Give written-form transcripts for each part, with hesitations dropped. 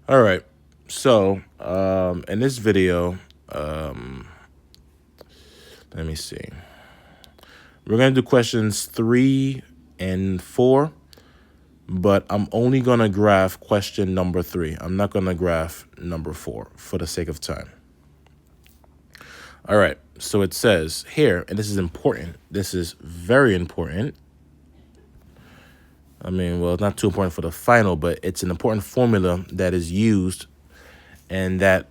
All right, so in this video, let me see. We're going to do questions 3 and 4, but I'm only going to graph question number 3. I'm not going to graph number 4 for the sake of time. All right, so it says here, and this is important. This is very important. I mean, well, it's not too important for the final, but it's an important formula that is used and that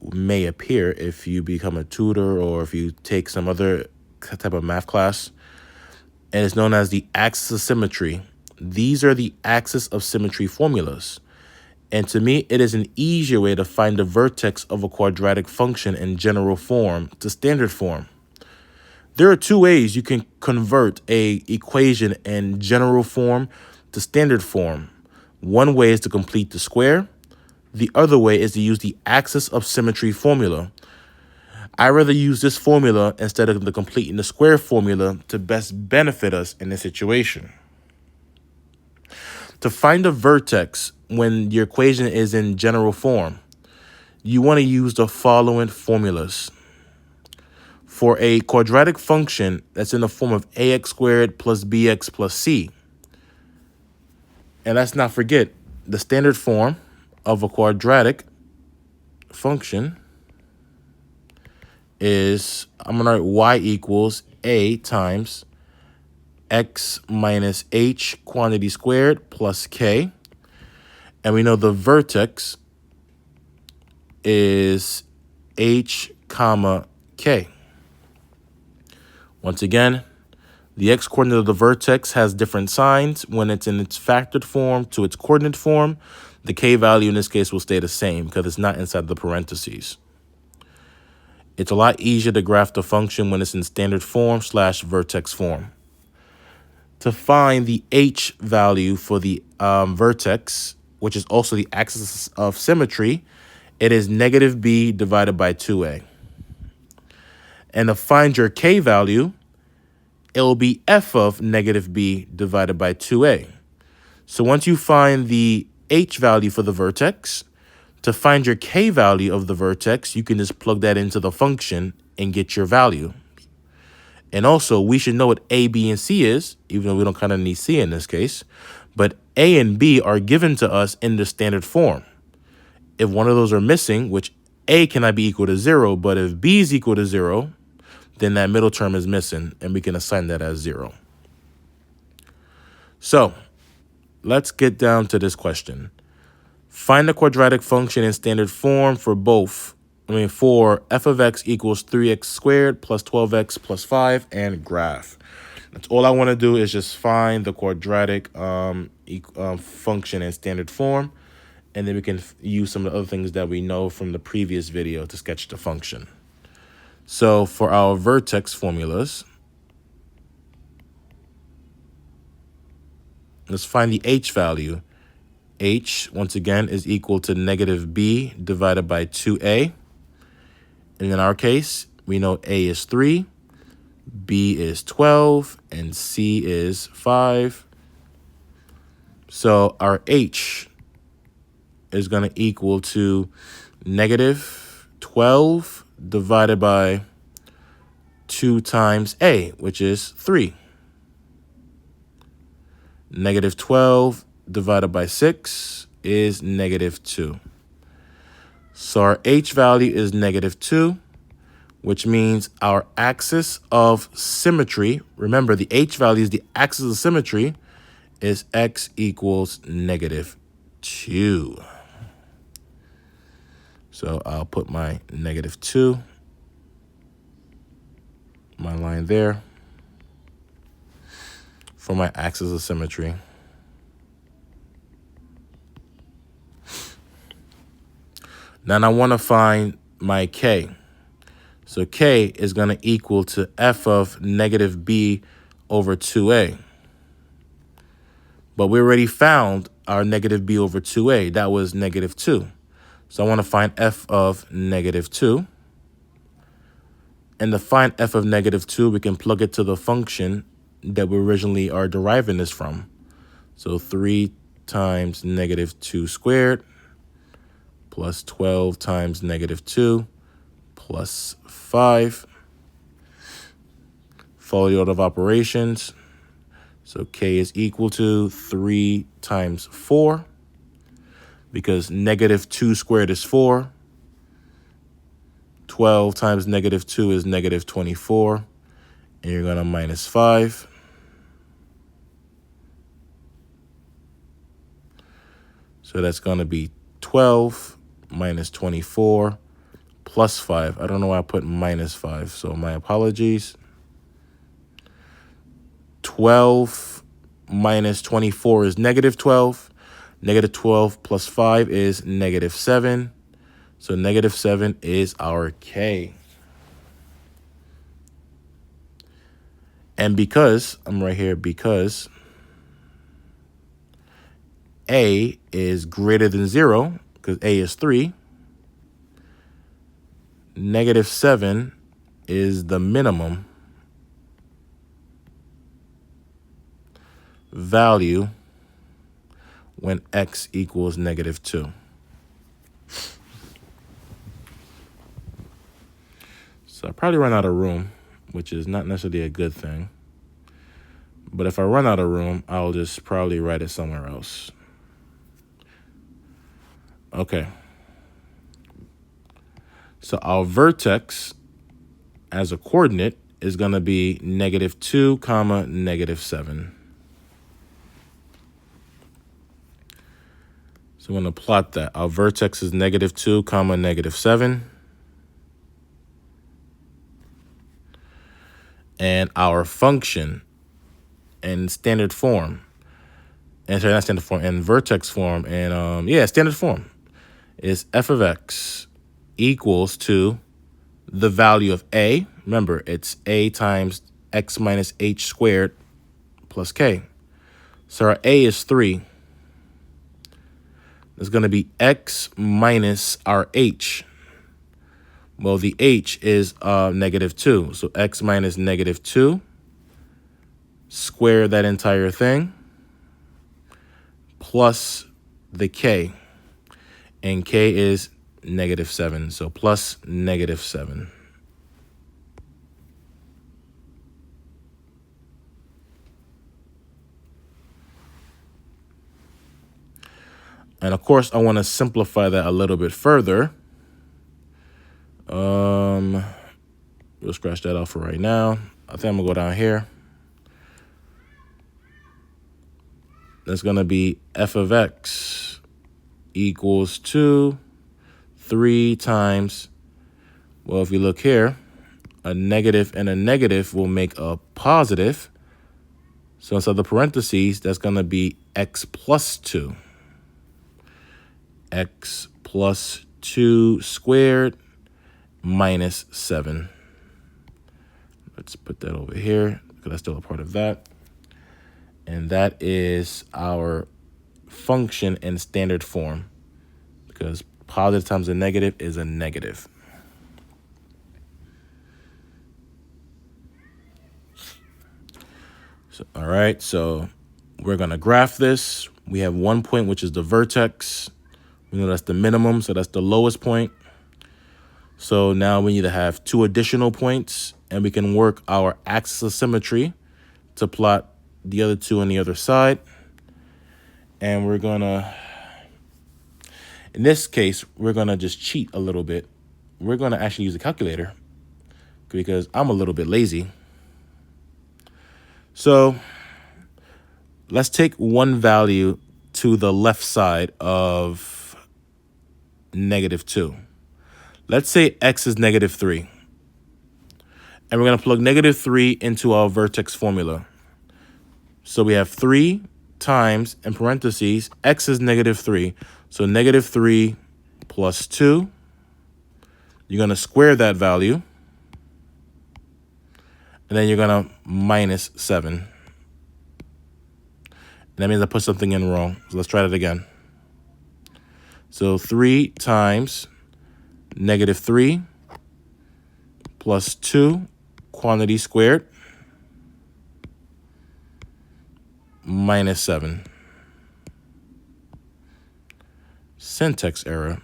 may appear if you become a tutor or if you take some other type of math class. And it's known as the axis of symmetry. These are the axis of symmetry formulas. And to me, it is an easier way to find the vertex of a quadratic function in general form to standard form. There are two ways you can convert a equation in general form to standard form. One way is to complete the square. The other way is to use the axis of symmetry formula. I rather use this formula instead of the completing the square formula to best benefit us in this situation. To find a vertex when your equation is in general form, you want to use the following formulas. For a quadratic function that's in the form of ax squared plus bx plus c, and let's not forget the standard form of a quadratic function is, I'm going to write y equals a times x minus h quantity squared plus k. And we know the vertex is h comma k. Once again, the x coordinate of the vertex has different signs when it's in its factored form to its coordinate form. The k value in this case will stay the same because it's not inside the parentheses. It's a lot easier to graph the function when it's in standard form / vertex form. To find the h value for the vertex, which is also the axis of symmetry, it is negative b divided by 2a. And to find your k value, it will be f of negative b divided by 2a. So once you find the h value for the vertex, to find your k value of the vertex, you can just plug that into the function and get your value. And also, we should know what a, b, and c is, even though we don't kind of need c in this case. But a and b are given to us in the standard form. If one of those are missing, which a cannot be equal to 0, but if b is equal to 0, then that middle term is missing, and we can assign that as 0. So let's get down to this question. Find the quadratic function in standard form for for f of x equals 3x squared plus 12x plus 5 and graph. That's all I want to do is just find the quadratic function in standard form, and then we can use some of the other things that we know from the previous video to sketch the function. So for our vertex formulas, let's find the h value. H, once again, is equal to negative b divided by 2a. And in our case, we know a is 3, b is 12, and c is 5. So our h is going to equal to negative 12 divided by 2 times a, which is 3. Negative 12 divided by 6 is negative 2. So our h value is negative 2, which means our axis of symmetry, remember the h value is the axis of symmetry, is x equals negative 2. So I'll put my negative 2, my line there, for my axis of symmetry. Now I want to find my k. So k is going to equal to f of negative b over 2a. But we already found our negative b over 2a. That was negative 2. So I want to find f of negative 2. And to find f of negative 2, we can plug it to the function that we originally are deriving this from. So 3 times negative 2 squared plus 12 times negative 2 plus 5. Follow the order of operations. So k is equal to 3 times 4, because negative 2 squared is 4. 12 times negative 2 is negative 24. And you're going to minus 5. So that's going to be 12 minus 24 plus 5. I don't know why I put minus 5, so my apologies. 12 minus 24 is negative 12. Negative 12 plus 5 is negative 7. So negative 7 is our K. And because, I'm right here, because A is greater than 0, because A is 3, negative 7 is the minimum value when x equals negative 2. So I probably run out of room, which is not necessarily a good thing. But if I run out of room, I'll just probably write it somewhere else. Okay. So our vertex as a coordinate is going to be negative 2, comma, negative 7. So I'm going to plot that. Our vertex is negative 2, comma, negative 7. And our function in standard form, and sorry, not standard form, in vertex form, and standard form is f of x equals to the value of a. Remember, it's a times x minus h squared plus k. So our a is 3. It's going to be x minus our h. Well, the h is negative 2. So x minus negative 2. Square that entire thing. Plus the k. And k is negative 7. So plus negative 7. And of course, I want to simplify that a little bit further. We'll scratch that off for right now. I think I'm going to go down here. That's going to be f of x equals to 3 times, well, if you look here, a negative and a negative will make a positive. So inside the parentheses, that's going to be x plus 2. X plus 2 squared minus 7. Let's put that over here because that's still a part of that. And that is our function in standard form, because positive times a negative is a negative. So, all right, so we're going to graph this. We have 1 point, which is the vertex. We know that's the minimum, so that's the lowest point. So now we need to have 2 additional points, and we can work our axis of symmetry to plot the other 2 on the other side. And we're going to, in this case, we're going to just cheat a little bit. We're going to actually use a calculator because I'm a little bit lazy. So let's take one value to the left side of negative 2. Let's say x is negative 3. And we're going to plug negative 3 into our vertex formula. So we have 3 times, in parentheses, x is negative 3. So negative 3 plus 2. You're going to square that value. And then you're going to minus 7. And that means I put something in wrong. So let's try that again. So 3 times negative 3 plus 2 quantity squared minus 7. Syntax error.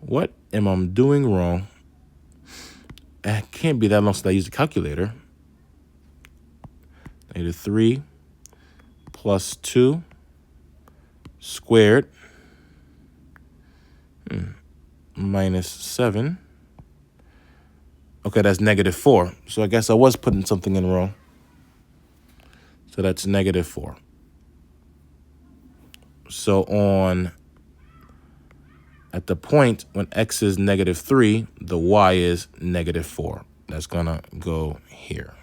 What am I doing wrong? It can't be that long since I used a calculator. -3 plus 2 squared minus 7. Okay, that's -4. So I guess I was putting something in wrong. So that's -4. So at the point when x is -3, the y is -4. That's going to go here.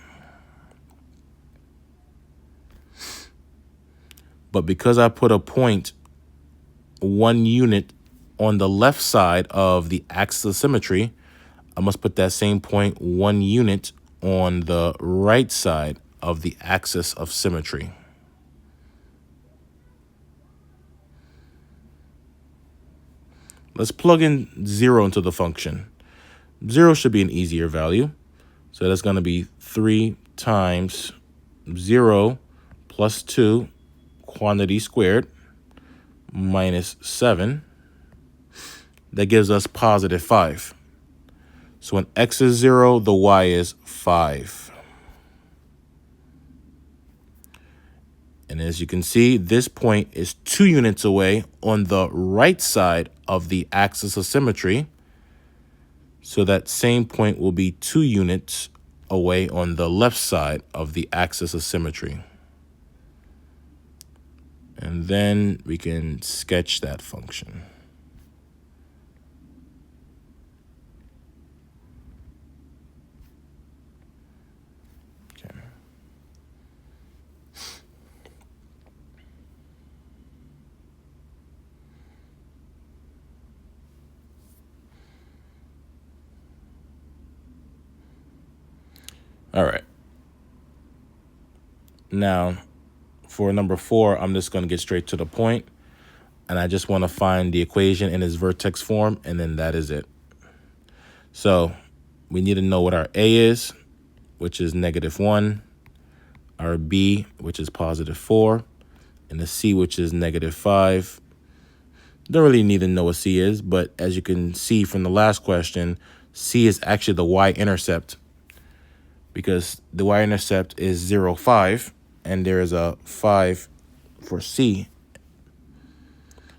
But because I put a point 1 unit on the left side of the axis of symmetry, I must put that same point 1 unit on the right side of the axis of symmetry. Let's plug in 0 into the function. 0 should be an easier value. So that's going to be 3 times 0 plus 2 quantity squared minus 7. That gives us +5. So when x is 0, the y is 5. And as you can see, this point is 2 units away on the right side of the axis of symmetry. So that same point will be 2 units away on the left side of the axis of symmetry. And then we can sketch that function. Okay. All right. Now, for number 4, I'm just going to get straight to the point, and I just want to find the equation in its vertex form, and then that is it. So we need to know what our A is, which is -1, our B, which is +4, and the C, which is -5. Don't really need to know what C is, but as you can see from the last question, C is actually the y-intercept, because the y-intercept is 0, 5, and there is a 5 for C.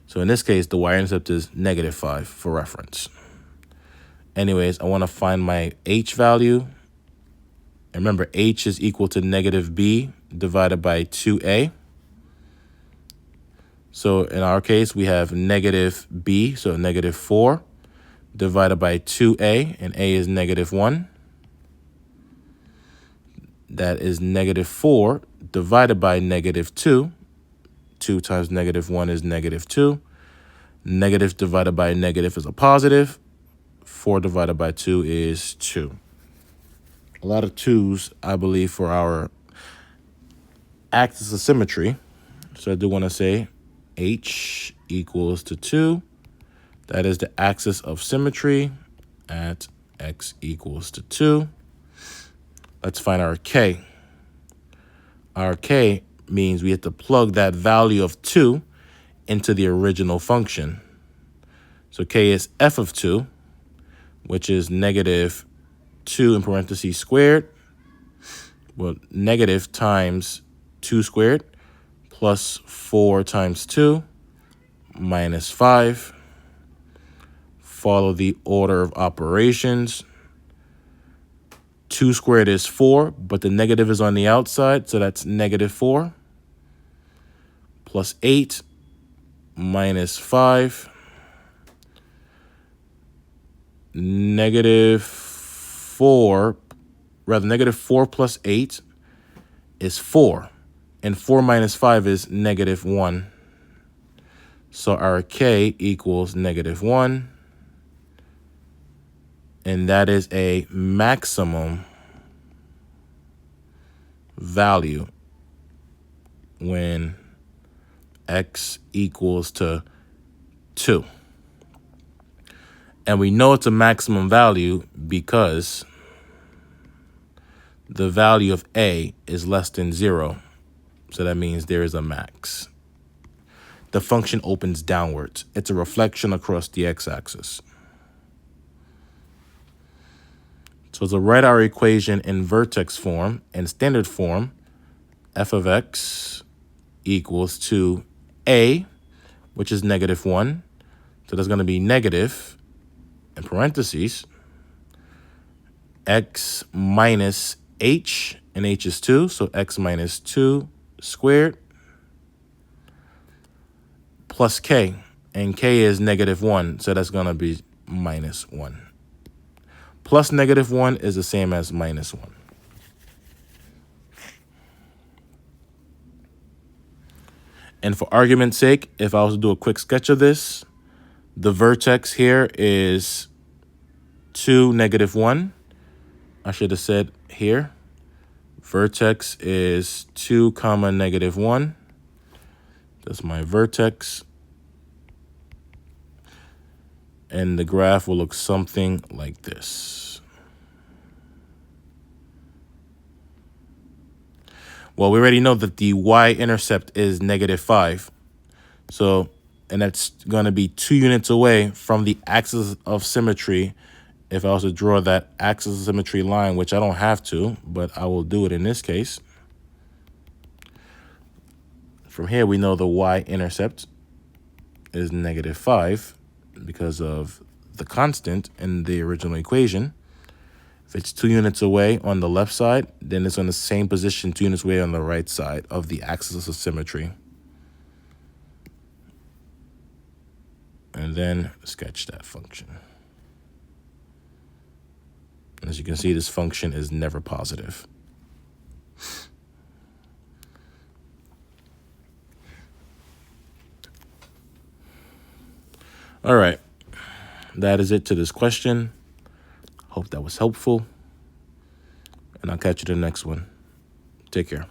So in this case, the y-intercept is -5 for reference. Anyways, I want to find my h value. And remember, h is equal to -b divided by 2a. So in our case, we have -b, so -4, divided by 2a, and a is -1. That is -4 divided by -2. 2 times -1 is -2. Negative divided by negative is a positive. 4 divided by 2 is 2. A lot of 2's, I believe, for our axis of symmetry. So I do want to say h equals to 2. That is the axis of symmetry at x equals to 2. Let's find our k. Our k means we have to plug that value of 2 into the original function. So k is f of 2, which is -2 in parentheses squared. Well, negative times 2 squared plus 4 times 2 minus 5. Follow the order of operations. 2 squared is 4, but the negative is on the outside, so that's -4. Plus 8 minus 5. -4 plus 8 is 4. And 4 minus 5 is -1. So our k equals -1. And that is a maximum value when x equals to 2. And we know it's a maximum value because the value of a is less than 0. So that means there is a max. the function opens downwards. It's a reflection across the x-axis. So to write our equation in vertex form and standard form, f of x equals to a, which is -1. So that's going to be negative, in parentheses, x minus h, and h is 2, so x minus 2 squared, plus k, and k is -1, so that's going to be -1. Plus -1 is the same as -1. And for argument's sake, if I was to do a quick sketch of this, the vertex here is 2, -1. I should have said here, vertex is 2, -1. That's my vertex. And the graph will look something like this. Well, we already know that the y-intercept is -5. So, and that's going to be 2 units away from the axis of symmetry. If I was to draw that axis of symmetry line, which I don't have to, but I will do it in this case. From here, we know the y-intercept is -5 because of the constant in the original equation. If it's 2 units away on the left side, then it's on the same position 2 units away on the right side of the axis of symmetry. And then sketch that function. As you can see, this function is never positive. All right, that is it to this question. Hope that was helpful, and I'll catch you in the next one. Take care.